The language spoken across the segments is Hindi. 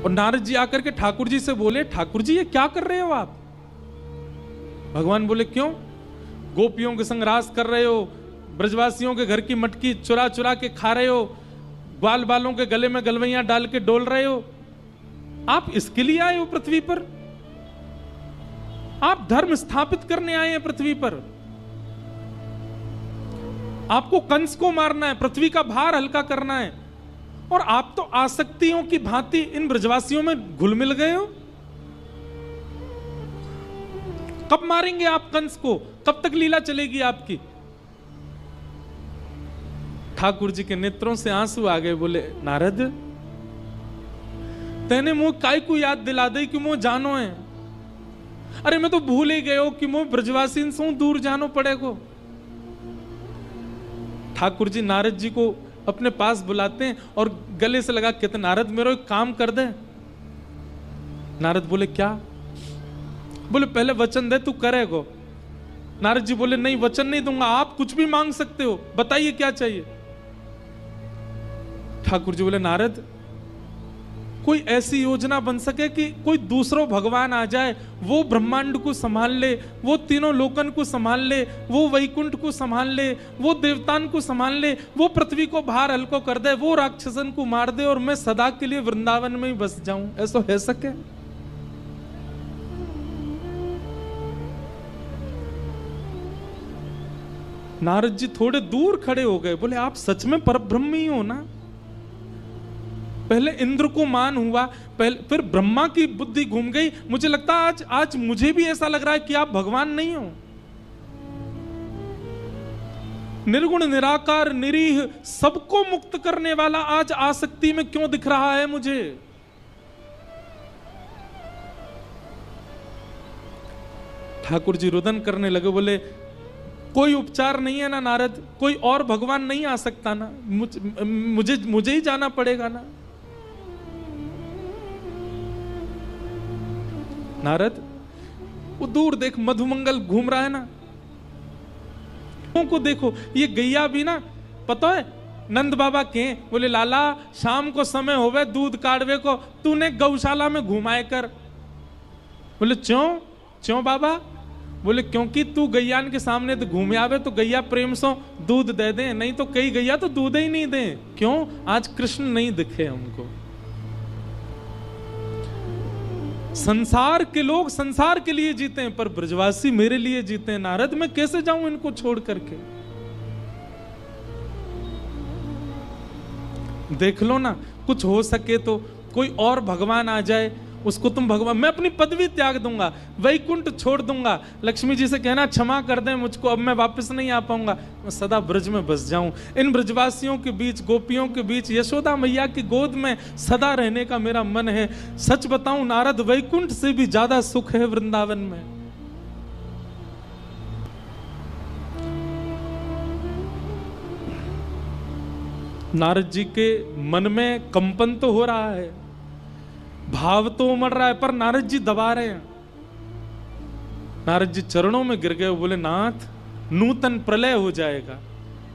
और नारद जी आकर के ठाकुर जी से बोले, ठाकुर जी ये क्या कर रहे हो आप? भगवान बोले, क्यों? गोपियों के संग रास कर रहे हो, ब्रजवासियों के घर की मटकी चुरा चुरा के खा रहे हो, बाल बालों के गले में गलवैयां डाल के डोल रहे हो, आप इसके लिए आए हो पृथ्वी पर? आप धर्म स्थापित करने आए हैं पृथ्वी पर। आपको कंस को मारना है, पृथ्वी का भार हल्का करना है, और आप तो आसक्तियों की भांति इन ब्रजवासियों में घुल मिल गए हो। कब मारेंगे आप कंस को? कब तक लीला चलेगी आपकी? ठाकुर जी के नेत्रों से आंसू आ गए। बोले, नारद तेने मुंह काय को याद दिला दे कि मुंह जानो है। अरे मैं तो भूल ही गयो कि मुंह ब्रजवासी से दूर जानो पड़ेगो। ठाकुर जी नारद जी को अपने पास बुलाते हैं और गले से लगा कहते, नारद मेरा एक काम कर दे। नारद बोले, क्या? बोले, पहले वचन दे तू करेगो। नारद जी बोले, नहीं वचन नहीं दूंगा, आप कुछ भी मांग सकते हो, बताइए क्या चाहिए। ठाकुर जी बोले, नारद कोई ऐसी योजना बन सके कि कोई दूसरो भगवान आ जाए, वो ब्रह्मांड को संभाल ले, वो तीनों लोकन को संभाल ले, वो वैकुंठ को संभाल ले, वो देवतान को संभाल ले, वो पृथ्वी को भार हल्को कर दे, वो राक्षसन को मार दे और मैं सदा के लिए वृंदावन में ही बस जाऊं। ऐसा है सके? नारद जी थोड़े दूर खड़े हो गए। बोले, आप सच में परब्रह्म ही हो ना? पहले इंद्र को मान हुआ, पहले फिर ब्रह्मा की बुद्धि घूम गई। मुझे लगता है आज मुझे भी ऐसा लग रहा है कि आप भगवान नहीं हो। निर्गुण निराकार निरीह सबको मुक्त करने वाला आज आसक्ति में क्यों दिख रहा है मुझे? ठाकुर जी रुदन करने लगे। बोले, कोई उपचार नहीं है ना नारद? कोई और भगवान नहीं आ सकता ना? मुझे ही जाना पड़ेगा ना? नारद वो दूर देख, मधुमंगल घूम रहा है ना, को देखो। ये गैया भी ना, पता है नंद बाबा के? बोले, लाला शाम को समय होवे दूध काढ़वे को, तूने गौशाला में घुमाए कर। बोले, क्यों बाबा? बोले, क्योंकि तू गैयान के सामने तो घूम आवे तो गैया प्रेम से दूध दे दे, नहीं तो कई गैया तो दूध ही नहीं दे। क्यों? आज कृष्ण नहीं दिखे हमको। संसार के लोग संसार के लिए जीते हैं, पर ब्रजवासी मेरे लिए जीते हैं। नारद मैं कैसे जाऊं इनको छोड़ करके? देख लो ना, कुछ हो सके तो कोई और भगवान आ जाए, उसको तुम भगवान, मैं अपनी पदवी त्याग दूंगा, वैकुंठ छोड़ दूंगा। लक्ष्मी जी से कहना क्षमा कर दें मुझको, अब मैं वापस नहीं आ पाऊंगा, मैं सदा ब्रज में बस जाऊं। इन ब्रजवासियों के बीच, गोपियों के बीच, यशोदा मैया की गोद में सदा रहने का मेरा मन है। सच बताऊं नारद, वैकुंठ से भी ज्यादा सुख है वृंदावन में। नारद जी के मन में कंपन तो हो रहा है, भाव तो उमड़ रहा है, पर नारद जी दबा रहे हैं। नारद जी चरणों में गिर गए। बोले, नाथ नूतन प्रलय हो जाएगा,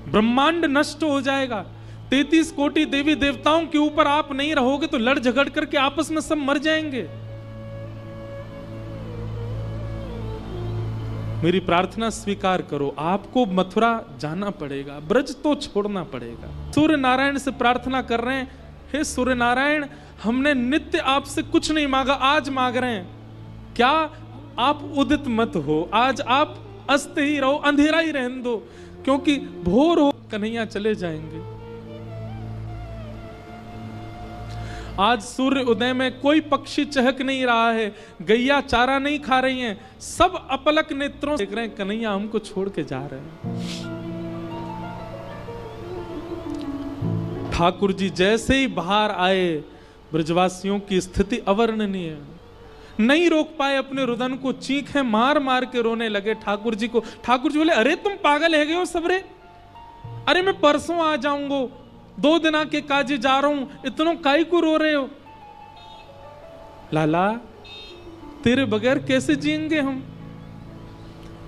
ब्रह्मांड नष्ट हो जाएगा, 33 कोटि देवी देवताओं के ऊपर आप नहीं रहोगे तो लड़ झगड़ करके आपस में सब मर जाएंगे। मेरी प्रार्थना स्वीकार करो, आपको मथुरा जाना पड़ेगा, ब्रज तो छोड़ना पड़ेगा। सूर्य नारायण से प्रार्थना कर रहे हैं, हे सूर्य नारायण, हमने नित्य आपसे कुछ नहीं मांगा, आज मांग रहे हैं। क्या आप उदित मत हो, आज आप अस्त ही रहो, अंधेरा ही रहने दो, क्योंकि भोर हो कन्हैया चले जाएंगे। आज सूर्य उदय में कोई पक्षी चहक नहीं रहा है, गैया चारा नहीं खा रही हैं, सब अपलक नेत्रों देख रहे हैं कन्हैया हमको छोड़ के जा रहे हैं। ठाकुर जी जैसे ही बाहर आए, ब्रजवासियों की स्थिति अवर्णनीय है। नहीं रोक पाए अपने रुदन को, चीखें मार मार के रोने लगे ठाकुर जी को। ठाकुर जी बोले, अरे तुम पागल है गए हो सबरे? अरे मैं परसों आ जाऊंगा, 2 दिन के काजे जा रहा हूं, इतनों काई को रो रहे हो? लाला तेरे बगैर कैसे जिएंगे हम?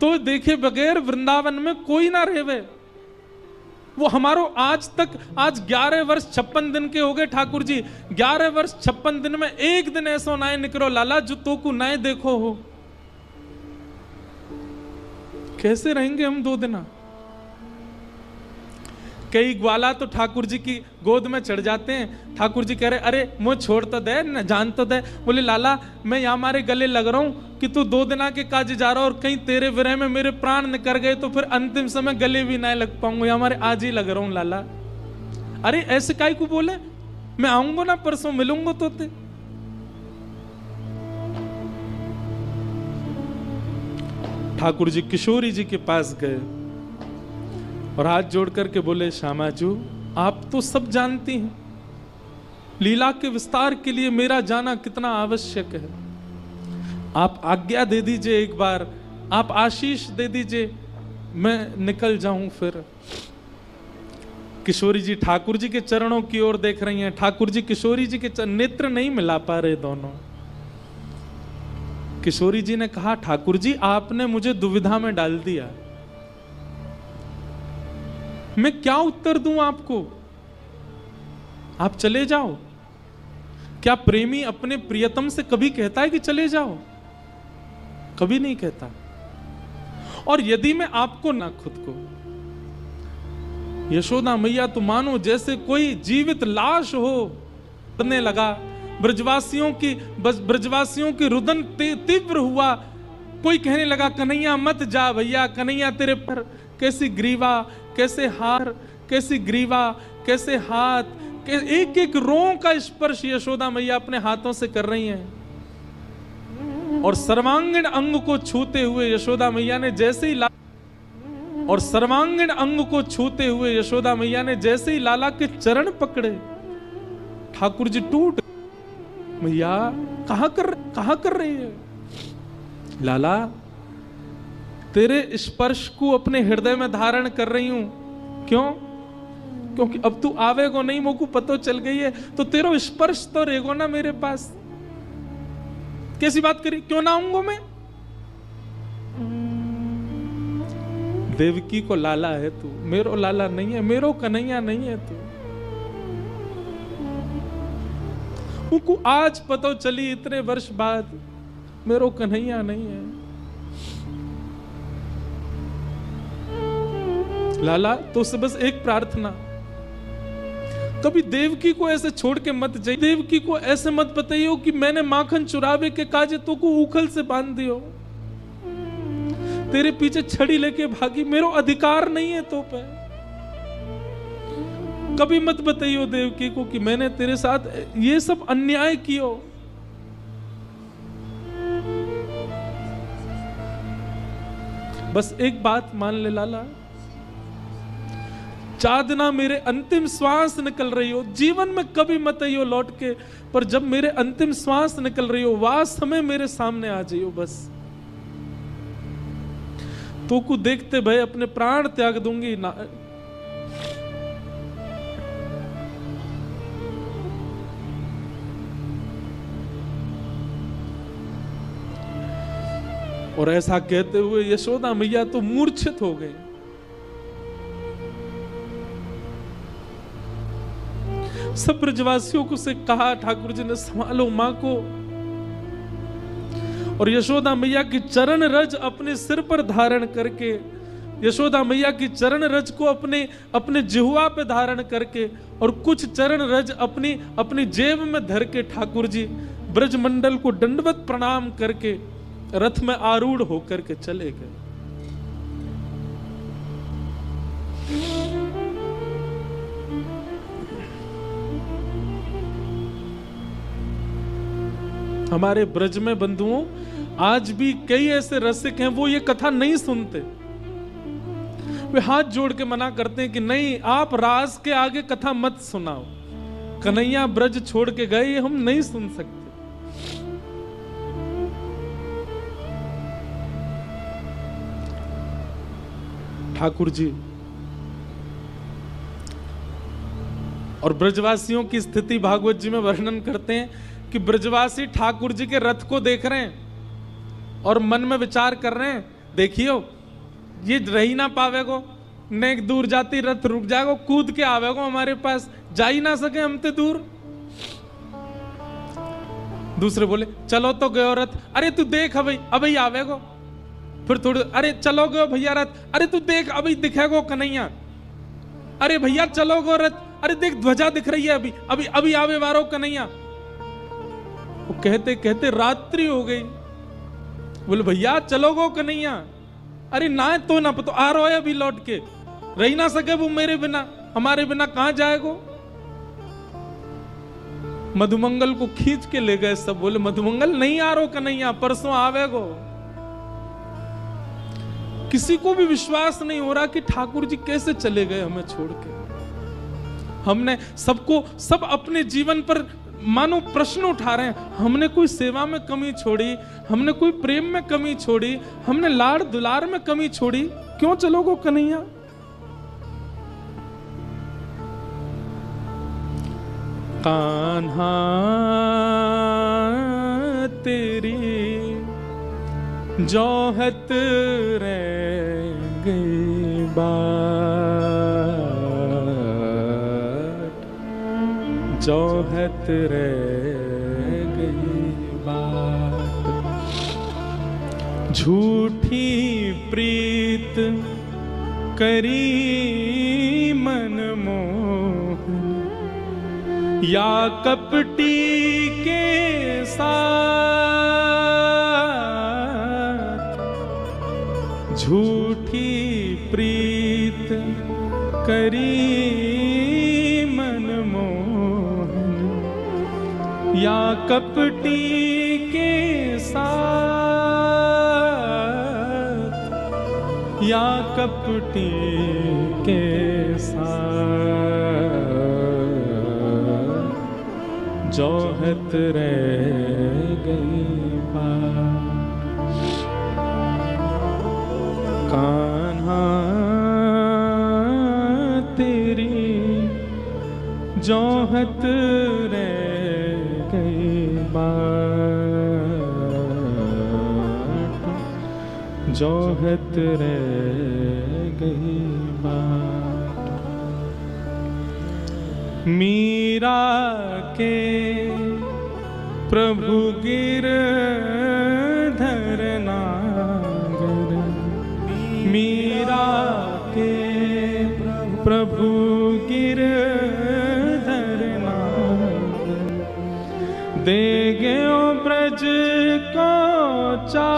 तो देखे बगैर वृंदावन में कोई ना रहे। वो हमारो आज तक, आज 11 वर्ष 56 दिन के हो गए ठाकुर जी, 11 वर्ष 56 दिन में एक दिन ऐसा नाय निकलो लाला जो तो को नाय देखो हो। कैसे रहेंगे हम 2 दिन? कई ग्वाला तो ठाकुर जी की गोद में चढ़ जाते हैं। ठाकुर जी कह रहे अरे मुझे छोड़ तो दे, न जान तो दे। बोले लाला मैं यहाँ हमारे गले लग रहा हूँ कि तू 2 दिना के काज जा रहा और कहीं तेरे विरह में मेरे प्राण निकल गए तो फिर अंतिम समय गले भी ना लग पाऊंगा, हमारे आज ही लग रहा हूँ लाला। अरे ऐसे काई को बोले, मैं आऊंगा ना परसों मिलूंगा तो ते। ठाकुर जी किशोरी जी के पास गए और हाथ जोड़ करके बोले श्यामाजू आप तो सब जानती हैं, लीला के विस्तार के लिए मेरा जाना कितना आवश्यक है। आप आज्ञा दे दीजिए, एक बार आप आशीष दे दीजिए, मैं निकल जाऊं फिर। किशोरी जी ठाकुर जी के चरणों की ओर देख रही हैं। ठाकुर जी किशोरी जी के नेत्र नहीं मिला पा रहे दोनों। किशोरी जी ने कहा ठाकुर जी आपने मुझे दुविधा में डाल दिया, मैं क्या उत्तर दूं आपको? आप चले जाओ। क्या प्रेमी अपने प्रियतम से कभी कहता है कि चले जाओ? कभी नहीं कहता। और यदि मैं आपको ना खुद को, यशोदा मैया तो मानो जैसे कोई जीवित लाश हो करने लगा। ब्रजवासियों की रुदन तीव्र हुआ। कोई कहने लगा कन्हैया मत जा भैया, कन्हैया तेरे पर कैसी ग्रीवा, कैसे हार, कैसी ग्रीवा, कैसे हाथ, एक एक रों का स्पर्श यशोदा मैया अपने हाथों से कर रही हैं। और सर्वांगीण अंग को छूते हुए यशोदा मैया ने जैसे ही और सर्वांगीण अंग को छूते हुए यशोदा मैया ने जैसे ही लाला के चरण पकड़े, ठाकुर जी टूट। मैया कहां कर रही है? लाला तेरे स्पर्श को अपने हृदय में धारण कर रही हूं। क्यों? क्योंकि अब तू आवेगो नहीं, मोको पतो चल गई है, तो तेरा स्पर्श तो रहेगो ना मेरे पास। कैसी बात करी, क्यों ना आऊंगा मैं? देवकी को लाला है तू, मेरो लाला नहीं है, मेरो कन्हैया नहीं है तू। उनको आज पता चली इतने वर्ष बाद, मेरो कन्हैया नहीं है। लाला तो से बस एक प्रार्थना, कभी देवकी को ऐसे छोड़ के मत जाइए। देवकी को ऐसे मत बताइयो कि मैंने माखन चुरावे के काजे तो को उखल से बांध दियो, तेरे पीछे छड़ी लेके भागी, मेरो अधिकार नहीं है तो पे। कभी मत बताइयो देवकी को कि मैंने तेरे साथ ये सब अन्याय कियो। बस एक बात मान ले लाला, चादना मेरे अंतिम श्वास निकल रही हो, जीवन में कभी मत आइयो लौट के, पर जब मेरे अंतिम श्वास निकल रही हो वह समय मेरे सामने आ जाइयो। बस तो को देखते भय अपने प्राण त्याग दूंगी ना। और ऐसा कहते हुए यशोदा मैया तो मूर्छित हो गई। सब ब्रजवासियों को से कहा, ठाकुर जी ने संभालो मां को। और यशोदा मैया की चरण रज अपने सिर पर धारण करके, यशोदा मैया की चरण रज को अपने जिह्वा पे धारण करके और कुछ चरण रज अपनी जेब में धर के ठाकुर जी ब्रजमंडल को दंडवत प्रणाम करके रथ में आरूढ़ होकर के चले गए। हमारे ब्रज में बंधुओं आज भी कई ऐसे रसिक हैं, वो ये कथा नहीं सुनते। वे हाथ जोड़ के मना करते हैं कि नहीं, आप रास के आगे कथा मत सुनाओ, कन्हैया ब्रज छोड़ के गए, ये हम नहीं सुन सकते। ठाकुर जी और ब्रजवासियों की स्थिति भागवत जी में वर्णन करते हैं कि ब्रजवासी ठाकुर जी के रथ को देख रहे हैं और मन में विचार कर रहे हैं, देखियो ये रह ही ना पावेगो, नेक दूर जाती रथ रुक जाएगो, कूद के आवेगो हमारे पास, जा ही ना सके हम ते दूर। दूसरे बोले चलो तो गयो रथ, अरे तू देख अभी आवेगो। फिर थोड़ी, अरे चलो गयो भैया रथ, अरे तू देख अभी दिखेगो कन्हैया। अरे भैया चलो गो रथ, अरे देख ध्वजा दिख रही है अभी आवे वारो कन्हैया। वो कहते कहते रात्रि हो गई। बोले भैया चलो गो कन्हैया, अरे ना तो ना तो आ रहा है अभी लौट के, रह ना सके वो मेरे बिना, हमारे बिना कहां जाएगो। मधुमंगल को खींच के ले गए सब। बोले मधुमंगल नहीं आ रहा कन्हैया, परसों आवेगो। किसी को भी विश्वास नहीं हो रहा कि ठाकुर जी कैसे चले गए हमें छोड़ के। हमने सब अपने जीवन पर मानो प्रश्न उठा रहे हैं। हमने कोई सेवा में कमी छोड़ी, हमने कोई प्रेम में कमी छोड़ी, हमने लाड़ दुलार में कमी छोड़ी, क्यों चलोगो कन्हैया। कान्हा तेरी जोहत रह गई बात, जोहत रह गई बात। झूठी प्रीत करी मनमोहन, या कपटी के साथ। झूठी प्रीत करी मनमोहन, या कपटी के साथ, या कपटी के साथ। जोहत रह गई बात। कान्हा तेरी जोहत रह गई बात, जोहत रह गई बात। मीरा के प्रभु गिरधर नागर, मीरा के प्रभु गिरधर नागर। दे गयो ब्रज को चाट,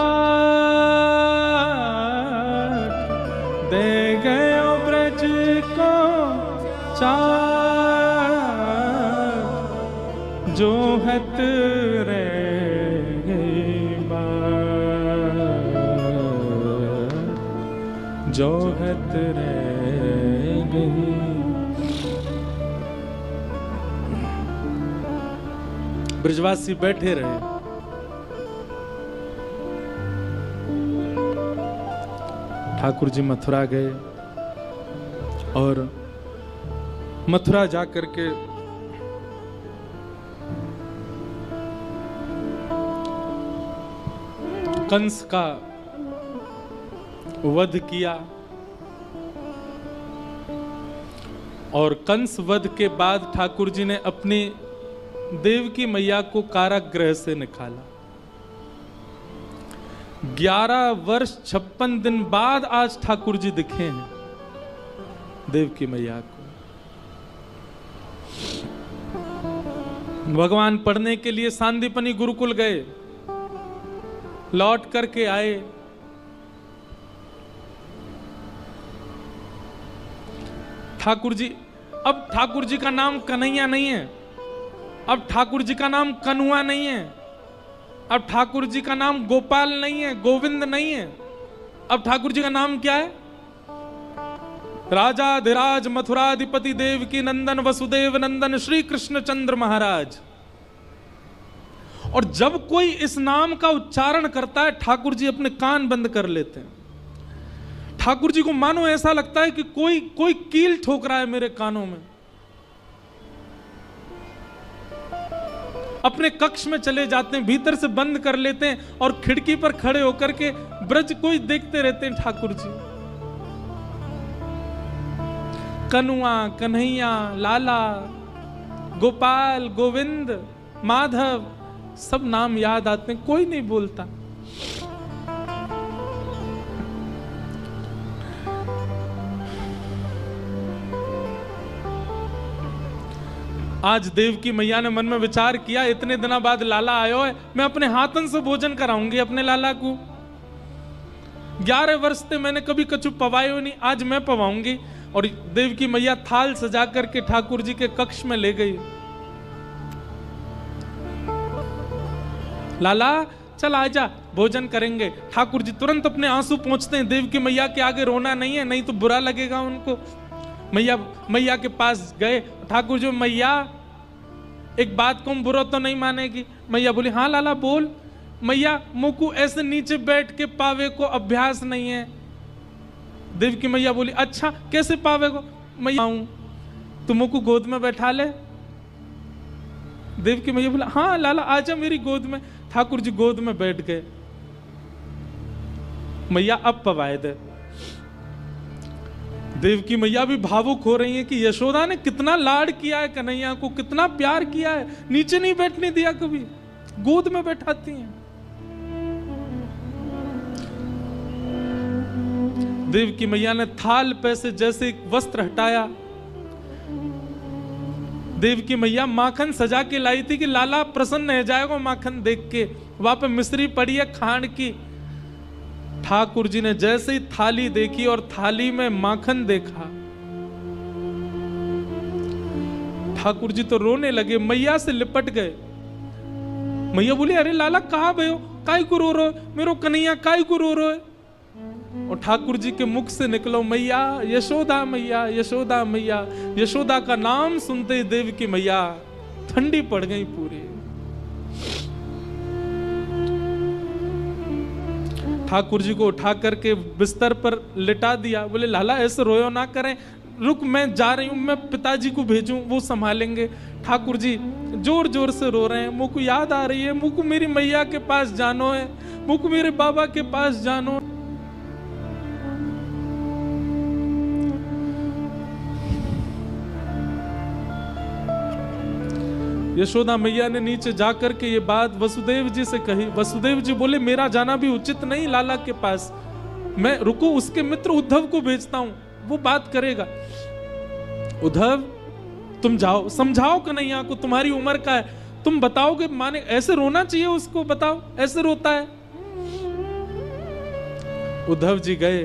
दे गयो ब्रज को चाट। जोहत रह गई बात, जोहत रह गई। ब्रजवासी बैठे रहे। ठाकुर जी मथुरा गए और मथुरा जाकर के कंस का वध किया। और कंस वध के बाद ठाकुर जी ने अपनी देवकी मैया को कारागृह से निकाला। 11 वर्ष 56 दिन बाद आज ठाकुर जी दिखे हैं देवकी मैया को। भगवान पढ़ने के लिए सांदीपनी गुरुकुल गए, लौट करके आए। ठाकुर जी, अब ठाकुर जी का नाम कन्हैया नहीं है, अब ठाकुर जी का नाम कन्हुआ नहीं है, अब ठाकुर जी का नाम गोपाल नहीं है, गोविंद नहीं है। अब ठाकुर जी का नाम क्या है? राजाधिराज मथुराधिपति देवकी नंदन वसुदेव नंदन श्री कृष्ण चंद्र महाराज। और जब कोई इस नाम का उच्चारण करता है ठाकुर जी अपने कान बंद कर लेते हैं। ठाकुर जी को मानो ऐसा लगता है कि कोई कील ठोक रहा है मेरे कानों में। अपने कक्ष में चले जाते हैं, भीतर से बंद कर लेते हैं और खिड़की पर खड़े होकर के ब्रज को ही देखते रहते हैं ठाकुर जी। कनुआ, कन्हैया, लाला, गोपाल, गोविंद, माधव, सब नाम याद आते हैं, कोई नहीं बोलता। आज देवकी मैया ने मन में विचार किया, इतने दिनों बाद लाला आयो है, मैं अपने हाथन से भोजन कराऊंगी अपने लाला को। 11 वर्ष से मैंने कभी कछु पवायो नहीं, आज मैं पवाऊंगी। और देवकी मैया थाल सजा करके ठाकुर जी के कक्ष में ले गई। लाला चल आजा, भोजन करेंगे। ठाकुर जी तुरंत अपने आंसू पोंछते हैं, देवकी मैया के आगे रोना नहीं है, नहीं तो बुरा लगेगा उनको। मैया के पास गए। ठाकुर जी, मैया एक बात को बुरा तो नहीं मानेगी? मैया बोली, हाँ लाला बोल। मैया, मुकु ऐसे नीचे बैठ के पावे को अभ्यास नहीं है। देवकी मैया बोली, अच्छा कैसे पावे को? मैया आऊं तो मुकु गोद में बैठा ले। देवकी मैया बोला, हाँ लाला आजा मेरी गोद में। ठाकुर जी गोद में बैठ गए। मैया अब पवाए दे। देवकी मैया भी भावुक हो रही है कि यशोदा ने कितना लाड किया है कन्हैया को, कितना प्यार किया है, नीचे नहीं बैठने दिया कभी, गोद में बैठाती हैं। देवकी मैया ने थाल पे से जैसे एक वस्त्र हटाया। देवकी मैया माखन सजा के लाई थी कि लाला प्रसन्न हो जाएगा माखन देख के। वहां पे मिश्री पड़ी है खांड की। ठाकुर जी ने जैसे ही थाली देखी और थाली में माखन देखा, ठाकुर जी तो रोने लगे, मैया से लिपट गए। मैया बोली, अरे लाला कहाँ भयो, काय को रो रहे, मेरो कन्हैया काय को रो रहे? और ठाकुर जी के मुख से निकलो, मैया यशोदा मैया, यशोदा मैया। यशोदा का नाम सुनते ही देवकी मैया ठंडी पड़ गई पूरी। ठाकुर जी को उठा करके बिस्तर पर लिटा दिया। बोले, लाला ऐसे रोयो ना करें, रुक मैं जा रही हूं, मैं पिताजी को भेजूं, वो संभालेंगे। ठाकुर जी जोर जोर से रो रहे हैं। मुझको याद आ रही है, मुझको मेरी मैया के पास जानो है, मुझको मेरे बाबा के पास जानो। यशोदा मैया ने नीचे जाकर के ये बात वसुदेव जी से कही। वसुदेव जी बोले, मेरा जाना भी उचित नहीं लाला के पास, मैं रुको उसके मित्र उद्धव को भेजता हूं, वो बात करेगा। उद्धव तुम जाओ, समझाओ कन्हैया को, तुम्हारी उम्र का है, तुम बताओगे माने, ऐसे रोना चाहिए उसको, बताओ ऐसे रोता है। उद्धव जी गए।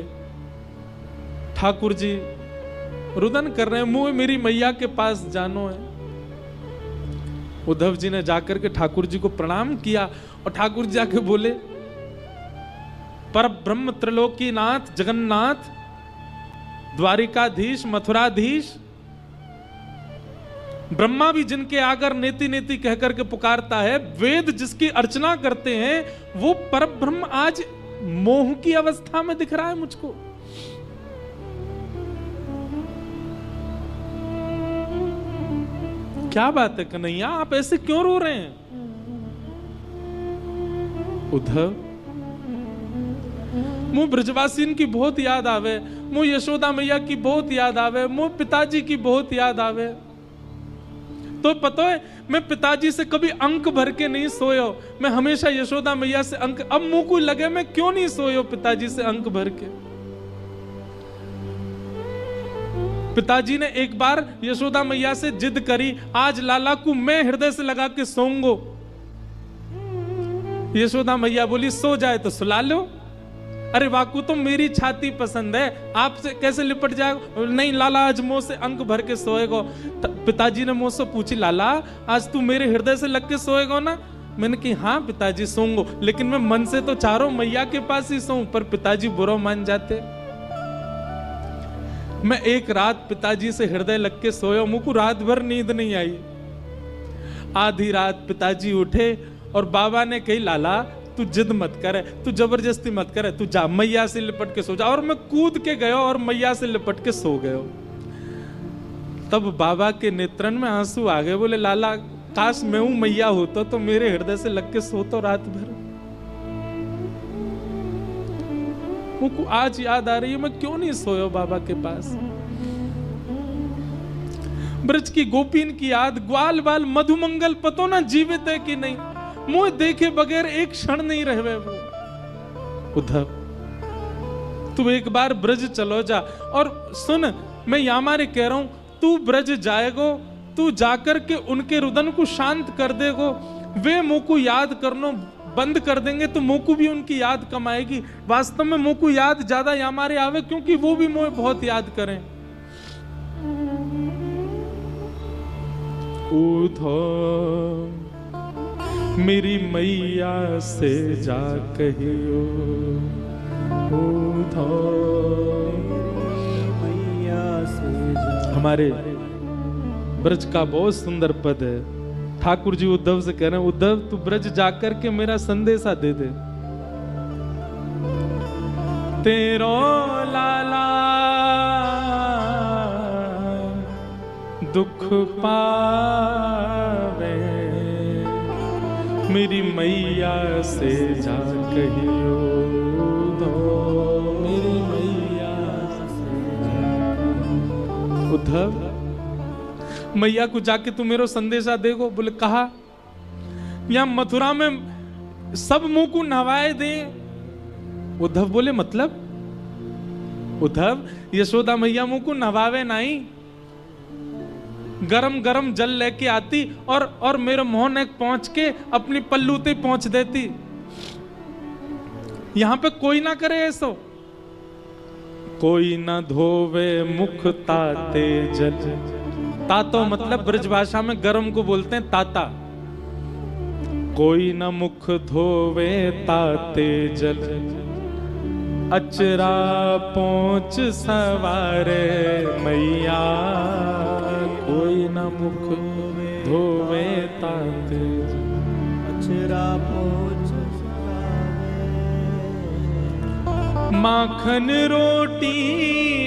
ठाकुर जी रुदन कर रहे हैं, मुंह मेरी मैया के पास जानो है। उद्धव जी ने जाकर के ठाकुर जी को प्रणाम किया और ठाकुर जी जाके बोले, पर ब्रह्म त्रिलोकीनाथ जगन्नाथ द्वारिकाधीश मथुराधीश, ब्रह्मा भी जिनके आगर नेति नेति कहकर के पुकारता है, वेद जिसकी अर्चना करते हैं, वो परब्रह्म आज मोह की अवस्था में दिख रहा है मुझको। क्या बात है कन्हैया, आप ऐसे क्यों रो रहे हैं? उद्धव, मुझ ब्रजवासीन की बहुत याद आवे, मुझ यशोदा मैया की बहुत याद आवे, मुझ पिताजी की बहुत याद आवे। तो पता है, मैं पिताजी से कभी अंक भर के नहीं सोयो, मैं हमेशा यशोदा मैया से अंक। अब मुंह को लगे मैं क्यों नहीं सोयो पिताजी से अंक भर के। पिताजी ने एक बार यशोदा मैया से जिद करी, आज लाला को मैं हृदय से लगा के सोऊंगो। यशोदा मैया बोली, सो जाए तो सुला लो। अरे वाकू तो मेरी छाती पसंद है, आपसे कैसे लिपट जाएगा? नहीं लाला आज मुंह से अंक भर के सोएगो। पिताजी ने मुझसे पूछी, लाला आज तू मेरे हृदय से लग के सोएगो ना? मैंने कही हाँ पिताजी सोऊंगो, लेकिन मैं मन से तो चारों मैया के पास ही सोऊं। पर पिताजी बुरा मान जाते। मैं एक रात पिताजी से हृदय लग के सोया, मुझको रात भर नींद नहीं आई। आधी रात पिताजी उठे और बाबा ने कही, लाला तू जिद मत कर, तू जबरदस्ती मत कर, तू जा मैया से लिपट के सो जा। और मैं कूद के गया और मैया से लिपट के सो गया। तब बाबा के नेत्रन में आंसू आ गए। बोले, लाला काश मैं हूं मैया होता तो मेरे हृदय से लग के सोता रात भर। मुझको आज याद आ रही है, मैं क्यों नहीं सोया बाबा के पास। ब्रज की गोपीन की याद, ग्वाल बाल मधुमंगल पतो ना जीवित है कि नहीं, मुझे देखे बगैर एक क्षण नहीं रहे वो। उद्धव तू एक बार ब्रज चलो जा, और सुन मैं यामारे कह रहा हूं, तू ब्रज जाएगो, तू जाकर के उनके रुदन को शांत कर देगो, वे मुंह को याद करनो बंद कर देंगे तो मुंह को भी उनकी याद कम आएगी। वास्तव में मुंह को याद ज्यादा यामारे आवे, क्योंकि वो भी मुझे बहुत याद करें। उधो मेरी मैया से जा कहियो, उधो मैया से जा। हमारे ब्रज का बहुत सुंदर पद है। ठाकुर जी उद्धव से कह रहे हैं, उद्धव तू ब्रज जाकर के मेरा संदेशा दे दे। तेरो लाला दुख पावे, मेरी मैया से जा कहियो दो, मेरी मैया से जा। उद्धव मैया को जाके तू मेरो संदेशा देगो। बोले कहा, यहां मथुरा में सब मुंह को नहवाए दे। उद्धव बोले मतलब? उद्धव यशोदा मैया मुंह को नहवावे नहीं, गरम गरम जल लेके आती और मेरे मोहन एक पहुंच के अपनी पल्लूते पहुंच देती। यहां पे कोई ना करे ऐसो, कोई ना धोवे मुख ताते जल। तातो मतलब ब्रज भाषा में गरम को बोलते हैं ताता। कोई न मुख धोवे ताते जल, अचरा पहुंच सवारे मैया। कोई न मुख धोवे ताते जल, अचरा पहुंच सवारे। माखन रोटी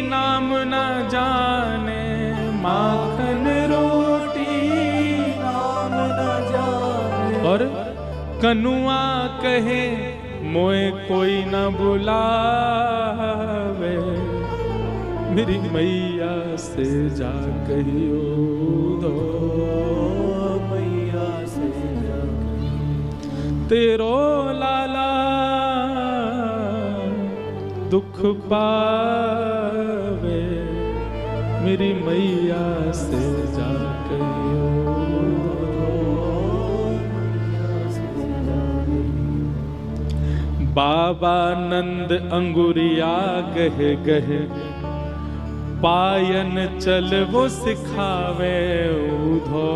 नाम न जाने, माखन रोटी नाम न जाने। और कनुआ कहे मोए कोई न बुलावे, मेरी मैया से जा कहियो दो, मैया से जा तेरो लाला दुख पावे, मेरी मैया से जा कहियो। बाबा नंद अंगुरिया गह गह, पायन चल वो सिखावे उधो।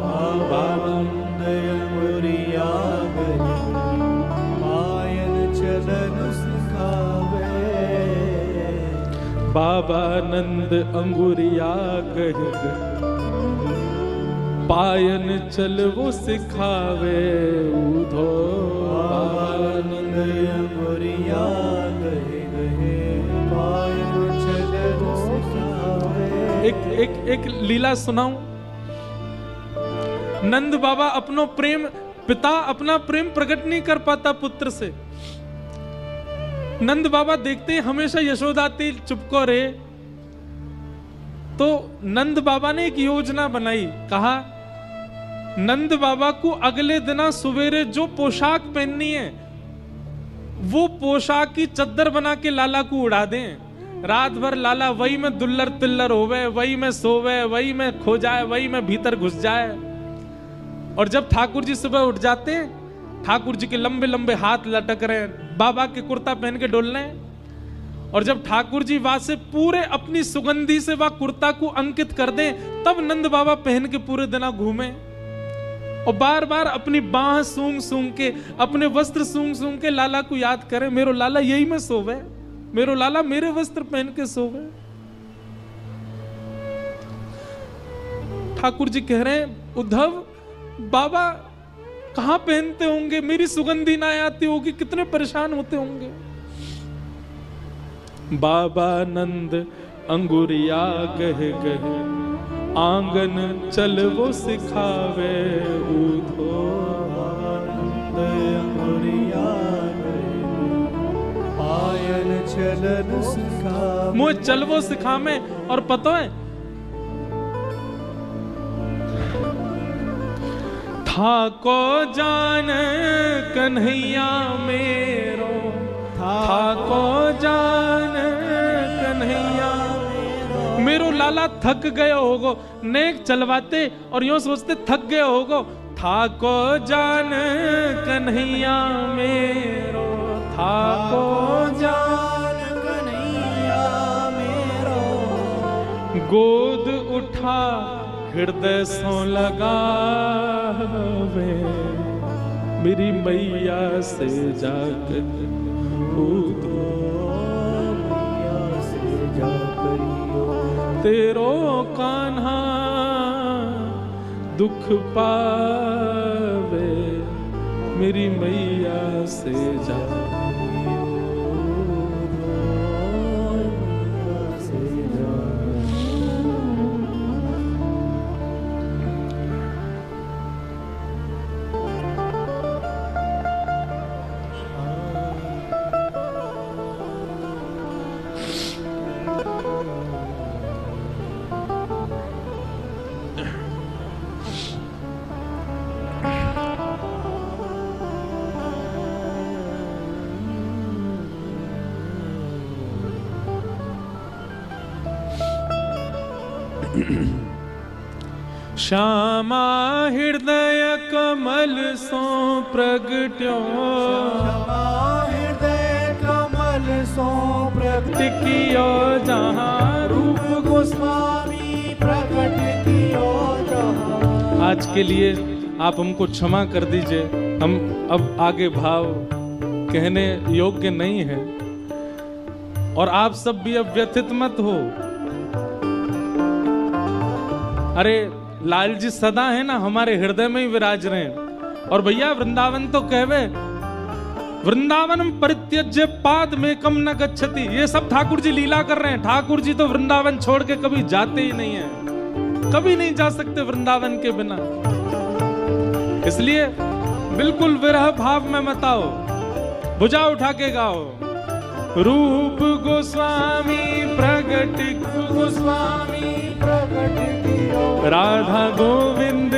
बाबा नंद अंगुरिया गह, पायन चलन सिखावे। बाबा नंद अंगुरिया गह गह, पायन चल वो सिखावे उधो। बाबा नंद अंगुरिया गह गह, पायन चल वो सिखावे। एक लीला सुनाऊं। नंद बाबा अपनो प्रेम, पिता अपना प्रेम प्रकट नहीं कर पाता पुत्र से। नंद बाबा देखते हमेशा यशोदा चुपको रे, तो नंद बाबा ने एक योजना बनाई। कहा नंद बाबा को अगले दिन सवेरे जो पोशाक पहननी है वो पोशाक की चद्दर बना के लाला को उड़ा दें। रात भर लाला वही में दुल्लर तिल्लर होवे, वही में सोवे, वही में खो जाए, वही में भीतर घुस जाए। और जब ठाकुर जी सुबह उठ जाते हैं, ठाकुर जी के लंबे लंबे हाथ लटक रहे हैं, बाबा के कुर्ता पहन के डोल रहे हैं। और जब ठाकुर जी वहां से पूरे अपनी सुगंधी से वह कुर्ता को अंकित कर दें, तब नंद बाबा पहन के पूरे दिन घूमे और बार बार अपनी बाह सूंघ सूंघ के, अपने वस्त्र सूंघ सूंघ के लाला को याद करें, मेरो लाला यही में सोवे, मेरो लाला मेरे वस्त्र पहन के सोवे। ठाकुर जी कह रहे हैं उद्धव बाबा कहां पहनते होंगे, मेरी सुगंधी ना आती होगी, कितने परेशान होते होंगे। बाबा नंद अंगुरिया गह गह, आंगन चल वो सिखावे उधो। नंद अंगुरिया पायल चलन सिखावे, मुझे चल वो सिखावे। और पता है था को जान कन्हैया मेरो, था को जान कन्हैया मेरो लाला थक गए होगो, नेक चलवाते और यूं सोचते थक गए होगो। था को जान कन्हैया मेरो, था को जान कन्हैया मेरो, गोद उठा हृदय सो लगावे, मेरी मैया से जाकर तेरो कान्हा दुख पावे, मेरी मैया से जा। श्यामा हृदय कमल सो प्रगट्यो, हृदय कमल सो प्रगट कियो जहाँ रूप गोस्वामी प्रकट कियो जहाँ। आज के लिए आप हमको क्षमा कर दीजिए, हम अब आगे भाव कहने योग्य नहीं है और आप सब भी अब व्यथित मत हो। अरे लाल जी सदा है ना हमारे हृदय में ही विराज रहे हैं। और भैया वृंदावन तो कहवे वृंदावनम परित्यज्य पाद में कम न गच्छति, ये सब ठाकुर जी लीला कर रहे हैं। ठाकुर जी तो वृंदावन छोड़ के कभी जाते ही नहीं है, कभी नहीं जा सकते वृंदावन के बिना। इसलिए बिल्कुल विरह भाव में मत आओ, भुजा उठा के गाओ। रूप गोस्वामी प्रगट, गोस्वामी प्रकट कियो, राधा गोविंद